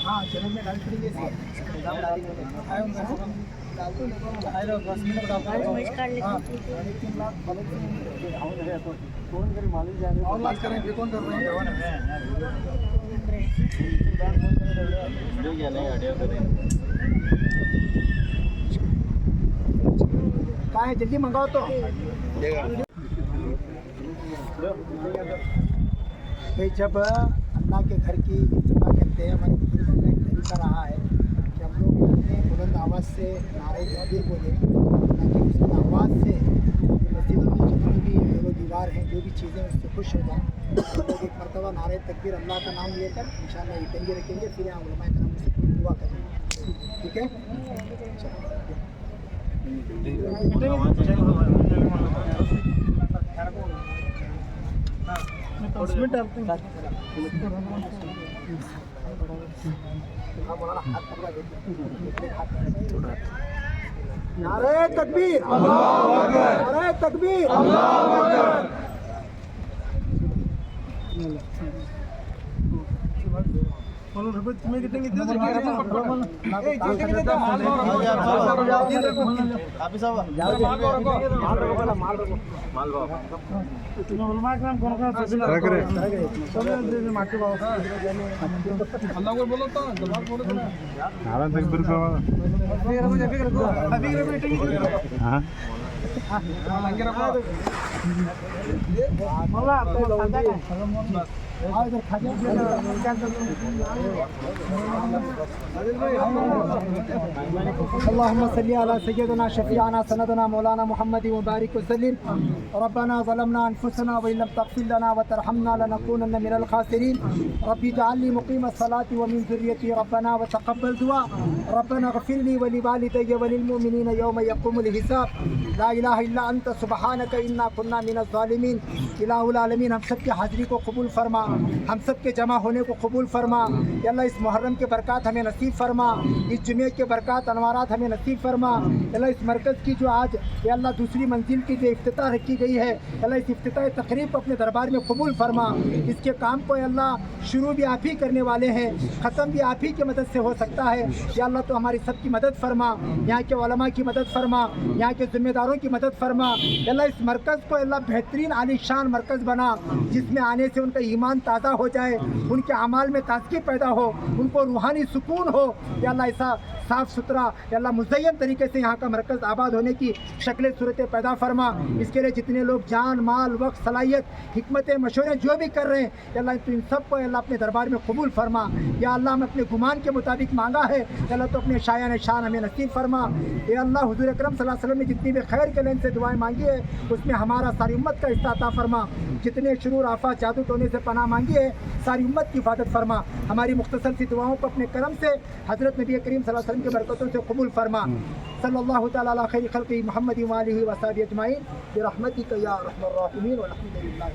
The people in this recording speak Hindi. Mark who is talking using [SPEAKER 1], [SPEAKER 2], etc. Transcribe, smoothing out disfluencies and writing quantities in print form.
[SPEAKER 1] हाँ चलो में डाल पड़ी जैसे कहाँ है जल्दी मंगाओ तो भाई। जब अल्लाह के घर की दुआ करते हैं हमारे बुजुर्गों का एक तरीका रहा है कि हम लोग अपने बुलंद आवाज़ से नारे तकबीर बोले ताकि उसकी आवाज़ से मस्जिदों की जितनी भी दो दीवार हैं जो भी चीज़ें उससे खुश हो जाएँ। हम लोग एक मरतबा नारे तकबीर अल्लाह का नाम लेकर इंशाअल्लाह ये टंगे रखेंगे, फिर यहाँ उलमाए कराम से दुआ करेंगे। ठीक है नारे तकबीर नारे तकबीर तुम्हें कितने अल्लाहुम्मा सल्ली अला सय्यदना शफीअना सनदना मौलाना मुहम्मद व बारिक वसल्लिम। रब्बना ज़लमना अनफुसना व लम तग़फिर लना व तरहमना लनकूनन्ना मिनल खासिरीन। रब्बी जअलनी मुक़ीमस सलाति व मिन ज़ुर्रियती रब्बना व तक़ब्बल दुआ। रब्बना इग़फिर ली व लिवालिदैया व लिल मुमिनीना यौमा यक़ूमुल हिसाब। ला इलाहा इल्ला अंता सुब्हानका इन्ना कुन्ना मिनज़ ज़ालिमीन। इलाहुल आलमीन हम सब की हाज़िरी को कबूल फरमा, हम सब के जमा होने को कबूल फरमा। या अल्लाह इस मुहर्रम के बरक़ात हमें नसीब फरमा, इस जुमे के बरक़ात अनवारात हमें नसीब फरमा। अल्लाह इस मरकज़ की जो आज या अल्लाह दूसरी मंजिल की जो इफ्तिताह रखी गई है, अल्लाह इस इफ्तिताह तक़रीब को अपने दरबार में कबूल फरमा। इसके काम को अल्लाह शुरू भी आप ही करने वाले हैं, ख़त्म भी आप ही की मदद से हो सकता है। या अल्लाह तो हमारी सब की मदद फरमा, यहाँ के उलमा की मदद फरमा, यहाँ के ज़िम्मेदारों की मदद फरमा। अल्लाह इस मरकज़ को अल्लाह बेहतरीन आलीशान मरकज़ बना, जिसमें आने से उनका ईमान ताज़ा हो जाए, उनके अमाल में ताज़गी पैदा हो, उनको रूहानी सुकून हो। या अल्लाह ऐसा साफ़ सुथरा या अल्लाह मुज़य्यन तरीके से यहाँ का मरकज़ आबाद होने की शक्लें सूरतें पैदा फरमा। इसके लिए जितने लोग जान माल वक्त सलाहियत हिकमत मशवरे जो भी कर रहे हैं, या अल्लाह तो इन सब को अल्लाह अपने दरबार में कबूल फरमा। या अल्लाह हम अपने गुमान के मुताबिक मांगा है, या अल्लाह तो अपने शायान शान हमें नसीब फरमा। या अल्लाह हुज़ूर अकरम सल्लल्लाहु अलैहि वसल्लम ने जितनी भी खैर के लेन से दुआएं मांगी है, उसमें हमारा सारी उम्मत का हिस्सा अता फरमा। जितने शुरूर आफा जादू टोने से पनाह मांगी है, सारी उम्मत की हिफाजत फरमा। हमारी मुख्तसर सी दुआओं को अपने करम से हज़रत नबी करीम सल्लल्लाहु अलैहि वसल्लम की बरकतों से कबूल फरमा। सल्लल्लाहु तआला अला खैरि खल्क़ि मुहम्मद व आलिहि व सहबिहि अजमाइन बिरहमतिका या अरहमर राहिमीन वल्हम्दुलिल्लाह।